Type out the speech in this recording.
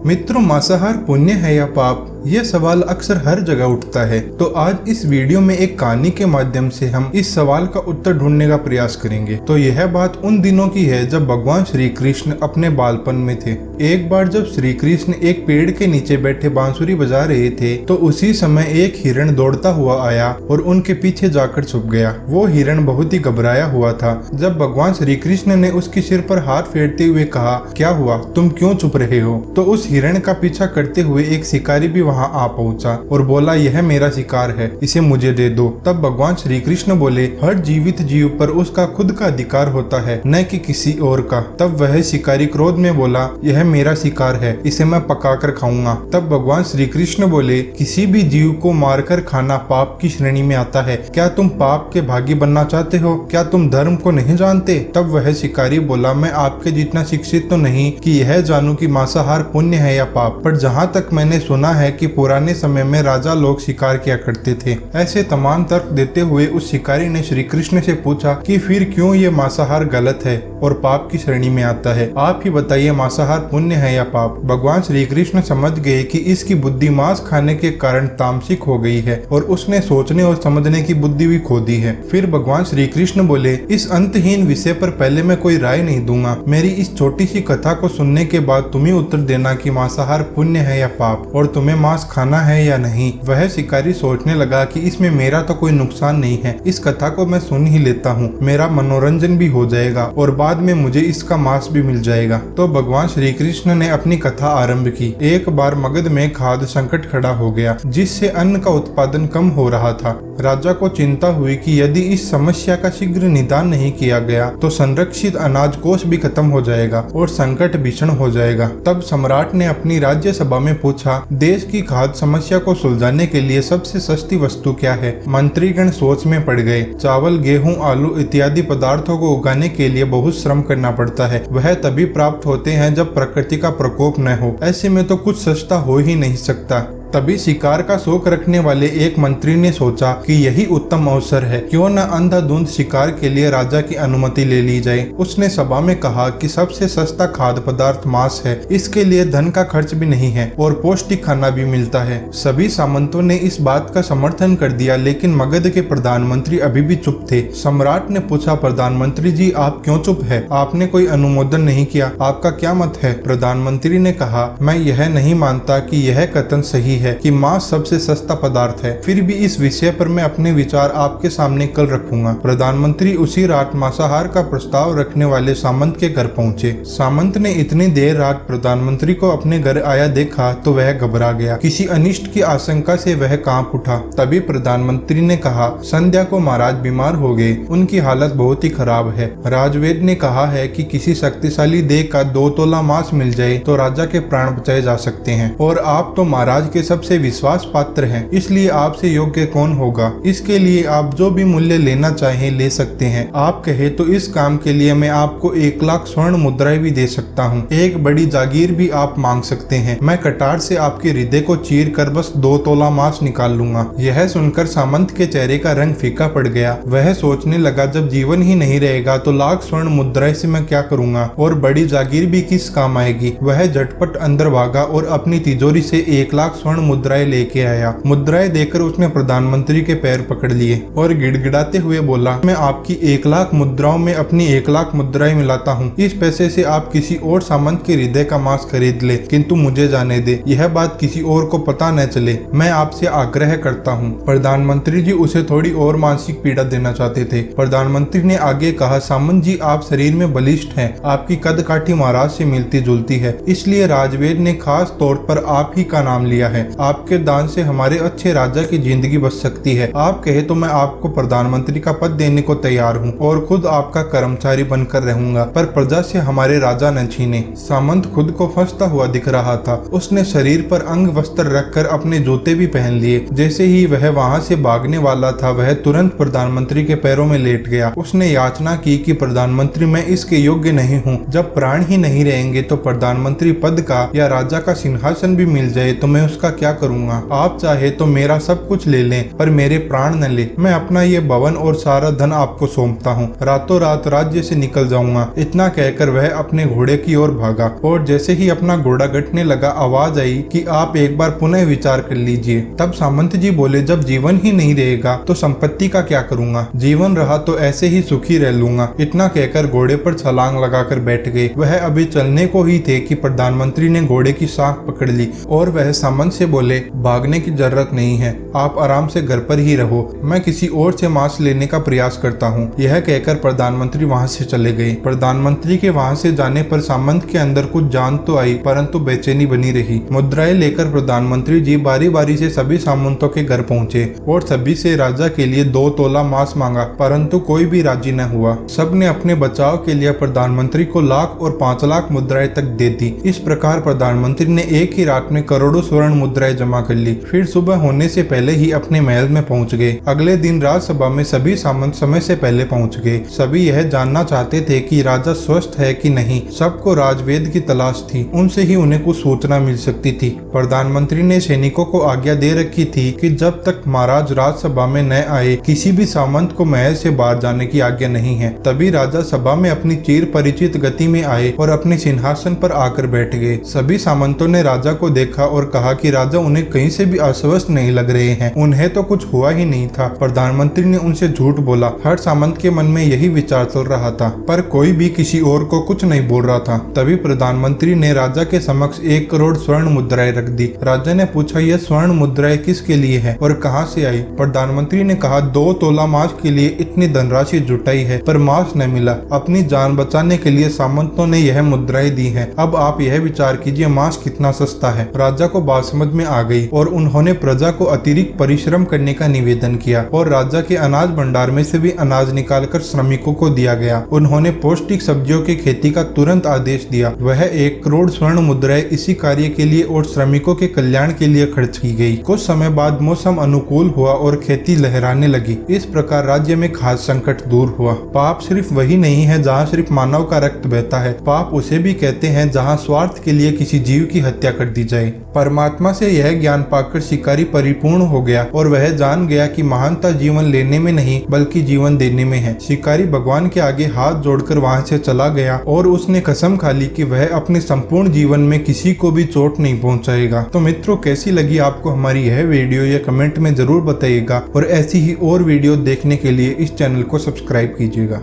मित्रों, मांसाहार पुण्य है या पाप? यह सवाल अक्सर हर जगह उठता है। तो आज इस वीडियो में एक कहानी के माध्यम से हम इस सवाल का उत्तर ढूंढने का प्रयास करेंगे। तो यह बात उन दिनों की है जब भगवान श्री कृष्ण अपने बालपन में थे। एक बार जब श्री कृष्ण एक पेड़ के नीचे बैठे बांसुरी बजा रहे थे तो उसी समय एक हिरण दौड़ता हुआ आया और उनके पीछे जाकर छुप गया। वो हिरण बहुत ही घबराया हुआ था। जब भगवान श्री कृष्ण ने उसके सिर पर हाथ फेरते हुए कहा, क्या हुआ, तुम क्यों चुप रहे हो? तो उस हिरण का पीछा करते हुए एक शिकारी भी वहां आ पहुंचा और बोला, यह मेरा शिकार है, इसे मुझे दे दो। तब भगवान श्री कृष्ण बोले, हर जीवित जीव पर उसका खुद का अधिकार होता है, न कि किसी और का। तब वह शिकारी क्रोध में बोला, यह मेरा शिकार है, इसे मैं पकाकर खाऊंगा। तब भगवान श्री कृष्ण बोले, किसी भी जीव को मारकर खाना पाप की श्रेणी में आता है। क्या तुम पाप के भागी बनना चाहते हो? क्या तुम धर्म को नहीं जानते? तब वह शिकारी बोला, मैं आपके जितना शिक्षित तो नहीं कि यह जानूं कि मांसाहार पुण्य है या पाप, पर जहाँ तक मैंने सुना है कि पुराने समय में राजा लोग शिकार किया करते थे। ऐसे तमाम तर्क देते हुए उस शिकारी ने श्री कृष्ण से पूछा कि फिर क्यों ये मांसाहार गलत है और पाप की श्रेणी में आता है? आप ही बताइए, मांसाहार पुण्य है या पाप? भगवान श्री कृष्ण समझ गए कि इसकी बुद्धि मांस खाने के कारण तामसिक हो गई है और उसने सोचने और समझने की बुद्धि भी खो दी है। फिर भगवान श्री कृष्ण बोले, इस अंतहीन विषय पर पहले मैं कोई राय नहीं दूंगा। मेरी इस छोटी सी कथा को सुनने के बाद तुम ही उत्तर देना कि मांसाहार पुण्य है या पाप, और तुम्हें मांस खाना है या नहीं। वह शिकारी सोचने लगा कि इसमें मेरा तो कोई नुकसान नहीं है, इस कथा को मैं सुन ही लेता हूँ, मेरा मनोरंजन भी हो जाएगा और बाद में मुझे इसका मांस भी मिल जाएगा। तो भगवान श्री कृष्ण ने अपनी कथा आरंभ की। एक बार मगध में खाद्य संकट खड़ा हो गया, जिससे अन्न का उत्पादन कम हो रहा था। राजा को चिंता हुई कि यदि इस समस्या का शीघ्र निदान नहीं किया गया तो संरक्षित अनाज कोष भी खत्म हो जाएगा और संकट भीषण हो जाएगा। तब सम्राट ने अपनी राज्य सभा में पूछा, देश की खाद्य समस्या को सुलझाने के लिए सबसे सस्ती वस्तु क्या है? मंत्रीगण सोच में पड़ गए। चावल, गेहूं, आलू इत्यादि पदार्थों को उगाने के लिए बहुत श्रम करना पड़ता है। वह तभी प्राप्त होते हैं जब प्रकृति का प्रकोप न हो। ऐसे में तो कुछ सस्ता हो ही नहीं सकता। तभी शिकार का शौक रखने वाले एक मंत्री ने सोचा कि यही उत्तम अवसर है, क्यों न अंधाधुंध शिकार के लिए राजा की अनुमति ले ली जाए। उसने सभा में कहा कि सबसे सस्ता खाद्य पदार्थ मांस है, इसके लिए धन का खर्च भी नहीं है और पौष्टिक खाना भी मिलता है। सभी सामंतों ने इस बात का समर्थन कर दिया, लेकिन मगध के प्रधानमंत्री अभी भी चुप थे। सम्राट ने पूछा, प्रधानमंत्री जी, आप क्यों चुप है? आपने कोई अनुमोदन नहीं किया, आपका क्या मत है? प्रधानमंत्री ने कहा, मैं यह नहीं मानता कि यह कथन सही है कि मांस सबसे सस्ता पदार्थ है, फिर भी इस विषय पर मैं अपने विचार आपके सामने कल रखूंगा। प्रधानमंत्री उसी रात मांसाहार का प्रस्ताव रखने वाले सामंत के घर पहुंचे। सामंत ने इतनी देर रात प्रधानमंत्री को अपने घर आया देखा तो वह घबरा गया। किसी अनिष्ट की आशंका से वह कांप उठा। तभी प्रधानमंत्री ने कहा, संध्या को महाराज बीमार हो गए, उनकी हालत बहुत ही खराब है। राजवेद ने कहा है कि किसी शक्तिशाली देह का 2 तोला मांस मिल जाए तो राजा के प्राण बचाए जा सकते हैं, और आप तो महाराज के सबसे विश्वास पात्र हैं, इसलिए आपसे योग्य कौन होगा? इसके लिए आप जो भी मूल्य लेना चाहें ले सकते हैं। आप कहे तो इस काम के लिए मैं आपको 1 लाख स्वर्ण मुद्राएं भी दे सकता हूँ। एक बड़ी जागीर भी आप मांग सकते हैं। मैं कटार से आपके हृदय को चीर कर बस 2 तोला मांस निकाल लूंगा। यह सुनकर सामंत के चेहरे का रंग फीका पड़ गया। वह सोचने लगा, जब जीवन ही नहीं रहेगा तो लाख स्वर्ण मुद्राएं से मैं क्या करूंगा, और बड़ी जागीर भी किस काम आएगी। वह झटपट अंदर भागा और अपनी तिजोरी से 1 लाख स्वर्ण मुद्राएं लेके आया। मुद्राएं देकर उसने प्रधानमंत्री के पैर पकड़ लिए और गिड़गिड़ाते हुए बोला, मैं आपकी 1 लाख मुद्राओं में अपनी 1 लाख मुद्राएं मिलाता हूँ। इस पैसे से आप किसी और सामंत के हृदय का मांस खरीद ले, किंतु मुझे जाने दे, यह बात किसी और को पता न चले। मैं आपसे आग्रह करता हूँ। प्रधानमंत्री जी उसे थोड़ी और मानसिक पीड़ा देना चाहते थे। प्रधानमंत्री ने आगे कहा, सामंत जी, आप शरीर में बलिष्ठ हैं, आपकी कद काठी महाराज से मिलती जुलती है, इसलिए राजवेद ने खास तौर पर आप ही का नाम लिया है। आपके दान से हमारे अच्छे राजा की जिंदगी बच सकती है। आप कहे तो मैं आपको प्रधानमंत्री का पद देने को तैयार हूँ और खुद आपका कर्मचारी बनकर रहूंगा, पर प्रजा से हमारे राजा न छीने। सामंत खुद को फंसता हुआ दिख रहा था। उसने शरीर पर अंग वस्त्र रखकर अपने जूते भी पहन लिए। जैसे ही वह वहाँ से भागने वाला था, वह तुरंत प्रधानमंत्री के पैरों में लेट गया। उसने याचना की कि प्रधानमंत्री, मैं इसके योग्य नहीं हूँ। जब प्राण ही नहीं रहेंगे तो प्रधानमंत्री पद का या राजा का सिंहासन भी मिल जाए तो मैं उसका क्या करूँगा। आप चाहे तो मेरा सब कुछ ले लें पर मेरे प्राण न ले। मैं अपना ये भवन और सारा धन आपको सौंपता हूँ। रातों रात राज्य से निकल जाऊंगा। इतना कहकर वह अपने घोड़े की ओर भागा और जैसे ही अपना घोड़ा गटने लगा आवाज आई कि आप एक बार पुनः विचार कर लीजिए। तब सामंत जी बोले, जब जीवन ही नहीं रहेगा तो संपत्ति का क्या करूंगा। जीवन रहा तो ऐसे ही सुखी रह लूंगा। इतना कहकर घोड़े पर छलांग लगाकर बैठ गए। वह अभी चलने को ही थे कि प्रधानमंत्री ने घोड़े की सांख पकड़ ली और वह सामंत से बोले, भागने की जरूरत नहीं है, आप आराम से घर पर ही रहो, मैं किसी और से मांस लेने का प्रयास करता हूँ। यह कहकर प्रधानमंत्री वहाँ से चले गए। प्रधानमंत्री के वहाँ से जाने पर सामंत के अंदर कुछ जान तो आई परंतु बेचैनी बनी रही। मुद्राएं लेकर प्रधानमंत्री जी बारी बारी से सभी सामंतों के घर पहुँचे और सभी से राजा के लिए 2 तोला मांस मांगा परंतु कोई भी राजी न हुआ। सब ने अपने बचाव के लिए प्रधानमंत्री को लाख और 5 लाख मुद्राएं तक दे दी। इस प्रकार प्रधानमंत्री ने एक ही रात में करोड़ों स्वर्ण मुद्राएं जमा कर ली। फिर सुबह होने से पहले ही अपने महल में पहुंच गए। अगले दिन राजसभा में सभी सामंत समय से पहले पहुंच गए। सभी यह जानना चाहते थे कि राजा स्वस्थ है कि नहीं। सबको राजवेद की तलाश थी, उनसे ही उन्हें कुछ सूचना मिल सकती थी। प्रधानमंत्री ने सैनिकों को आज्ञा दे रखी थी कि जब तक महाराज राजसभा में न आए किसी भी सामंत को महल से बाहर जाने की आज्ञा नहीं है। तभी राजा सभा में अपनी चिर परिचित गति में आए और अपने सिंहासन पर आकर बैठ गए। सभी सामंतों ने राजा को देखा और कहा कि राजा उन्हें कहीं से भी अस्वस्थ नहीं लग रहे हैं, उन्हें तो कुछ हुआ ही नहीं था। प्रधानमंत्री ने उनसे झूठ बोला। हर सामंत के मन में यही विचार चल रहा था पर कोई भी किसी और को कुछ नहीं बोल रहा था। तभी प्रधानमंत्री ने राजा के समक्ष 1 करोड़ स्वर्ण मुद्राएं रख दी। राजा ने पूछा, यह स्वर्ण मुद्राएं किसके लिए है और कहां से आई। प्रधानमंत्री ने कहा, 2 तोला मांस के लिए इतनी धनराशि जुटाई है पर मांस न मिला। अपनी जान बचाने के लिए सामंतों ने यह मुद्राएं दी हैं। अब आप यह विचार कीजिए मांस कितना सस्ता है। राजा को बात समझ में आ गई और उन्होंने प्रजा को अतिरिक्त परिश्रम करने का निवेदन किया और राजा के अनाज भंडार में से भी अनाज निकालकर श्रमिकों को दिया गया। उन्होंने पौष्टिक सब्जियों की खेती का तुरंत आदेश दिया। वह 1 करोड़ स्वर्ण मुद्राएं इसी कार्य के लिए और श्रमिकों के कल्याण के लिए खर्च की गई। कुछ समय बाद मौसम अनुकूल हुआ और खेती लहराने लगी। इस प्रकार राज्य में खाद्य संकट दूर हुआ। पाप सिर्फ वही नहीं है जहाँ सिर्फ मानव का रक्त बहता है। पाप उसे भी कहते हैं जहाँ स्वार्थ के लिए किसी जीव की हत्या कर दी जाए। परमात्मा से यह ज्ञान पाकर शिकारी परिपूर्ण हो गया और वह जान गया कि महानता जीवन लेने में नहीं बल्कि जीवन देने में है। शिकारी भगवान के आगे हाथ जोड़कर वहां से चला गया और उसने कसम खा ली कि वह अपने संपूर्ण जीवन में किसी को भी चोट नहीं पहुंचाएगा। तो मित्रों, कैसी लगी आपको हमारी यह वीडियो, यह कमेंट में जरूर बताइएगा और ऐसी ही और वीडियो देखने के लिए इस चैनल को सब्सक्राइब कीजिएगा।